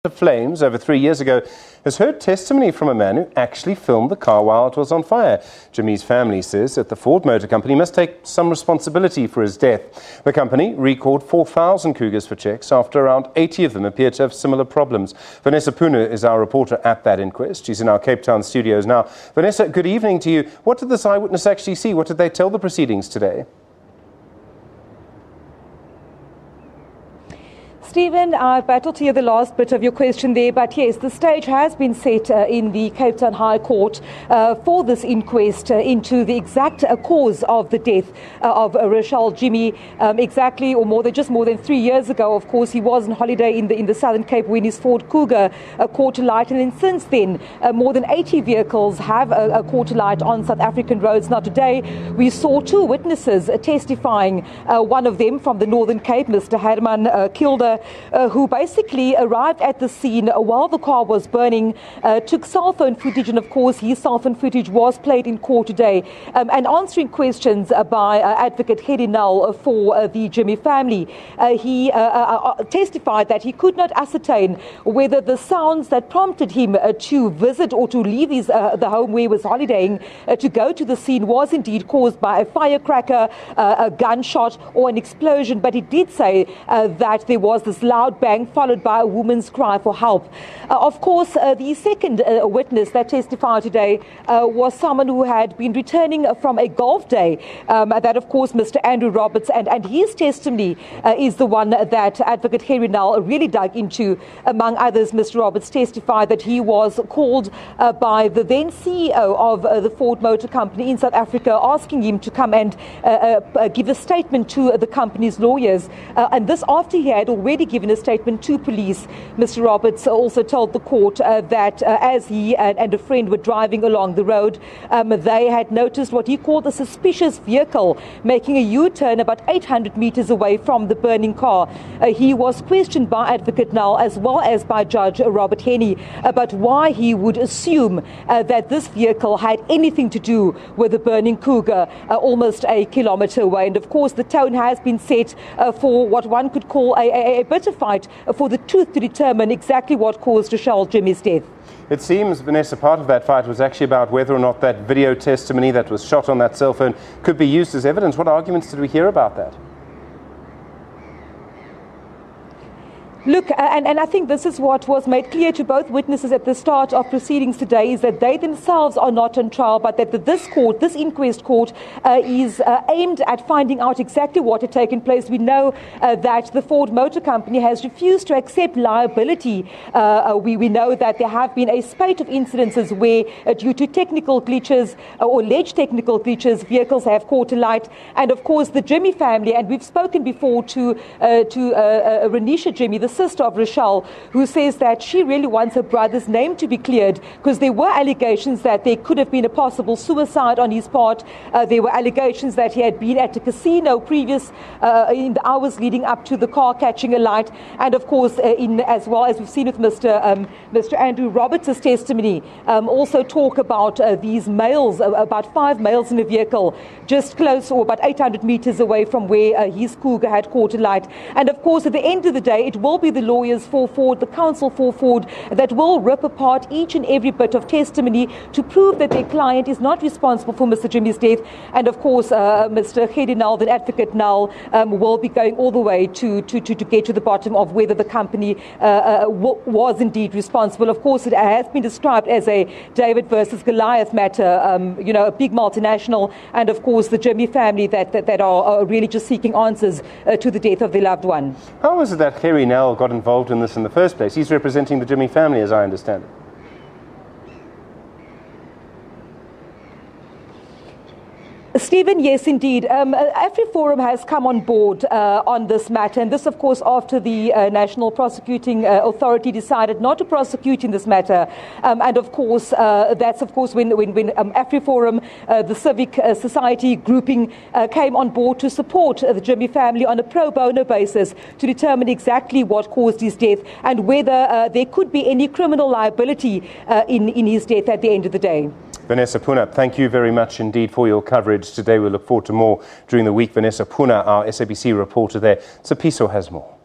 of flames over 3 years ago has heard testimony from a man who actually filmed the car while it was on fire. Jimmy's family says that the Ford Motor Company must take some responsibility for his death. The company recalled 4,000 Kugas for checks after around 80 of them appear to have similar problems. Vanessa Poonah is our reporter at that inquest. She's in our Cape Town studios now. Vanessa, good evening to you. What did this eyewitness actually see? What did they tell the proceedings today? Stephen, I've battled to hear the last bit of your question there, but yes, the stage has been set in the Cape Town High Court for this inquest into the exact cause of the death of Reshall Jimmy. Exactly, or just more than 3 years ago, of course, he was on holiday in the Southern Cape when his Ford Kuga caught alight, and then since then, more than 80 vehicles have caught alight on South African roads. Now, today we saw two witnesses testifying. One of them from the Northern Cape, Mr. Herman Kilder, who basically arrived at the scene while the car was burning, took cell phone footage, and of course his cell phone footage was played in court today, and answering questions by Advocate Null for the Jimmy family. He testified that he could not ascertain whether the sounds that prompted him to visit or to leave the home where he was holidaying to go to the scene was indeed caused by a firecracker, a gunshot or an explosion, but he did say that there was this loud bang followed by a woman's cry for help. Of course, the second witness that testified today was someone who had been returning from a golf day. That, of course, Mr. Andrew Roberts, and his testimony is the one that Advocate Null really dug into. Among others, Mr. Roberts testified that he was called by the then CEO of the Ford Motor Company in South Africa, asking him to come and give a statement to the company's lawyers. And this after he had already given a statement to police. Mr. Roberts also told the court that as he and a friend were driving along the road, they had noticed what he called a suspicious vehicle making a U-turn about 800 meters away from the burning car. He was questioned by Advocate Null as well as by Judge Robert Henny about why he would assume that this vehicle had anything to do with the burning Kuga almost a kilometer away. And of course the tone has been set for what one could call a bit of fight for the truth to determine exactly what caused Reshall Jimmy's death. It seems, Vanessa, part of that fight was actually about whether or not that video testimony that was shot on that cell phone could be used as evidence. What arguments did we hear about that? Look, and I think this is what was made clear to both witnesses at the start of proceedings today, is that they themselves are not on trial, but that this inquest court, is aimed at finding out exactly what had taken place. We know that the Ford Motor Company has refused to accept liability. We know that there have been a spate of incidences where, due to technical glitches or alleged technical glitches, vehicles have caught alight. And of course, the Jimmy family, and we've spoken before to Reshall Jimmy, the sister of Reshall, who says that she really wants her brother's name to be cleared because there were allegations that there could have been a possible suicide on his part. There were allegations that he had been at a casino in the hours leading up to the car catching alight. And of course, as well as we've seen with Mr. Andrew Roberts' testimony, also talk about these males, about 5 males in a vehicle just close or about 800 meters away from where his Kuga had caught alight. And of course, at the end of the day, it will be the lawyers for Ford, the counsel for Ford, that will rip apart each and every bit of testimony to prove that their client is not responsible for Mr. Jimmy's death. And of course, Mr. Null, the Advocate Null, will be going all the way to get to the bottom of whether the company was indeed responsible. Of course, it has been described as a David versus Goliath matter, a big multinational, and of course the Jimmy family that are really just seeking answers to the death of their loved one. How is it that Null got involved in this in the first place? He's representing the Jimmy family, as I understand it. Stephen, yes, indeed. AfriForum has come on board on this matter, and this, of course, after the National Prosecuting Authority decided not to prosecute in this matter. And of course, that's of course when AfriForum, the civic society grouping, came on board to support the Jimmy family on a pro bono basis to determine exactly what caused his death and whether there could be any criminal liability in his death at the end of the day. Vanessa Poonah, thank you very much indeed for your coverage today. We look forward to more during the week. Vanessa Poonah, our SABC reporter there. Sapiso has more.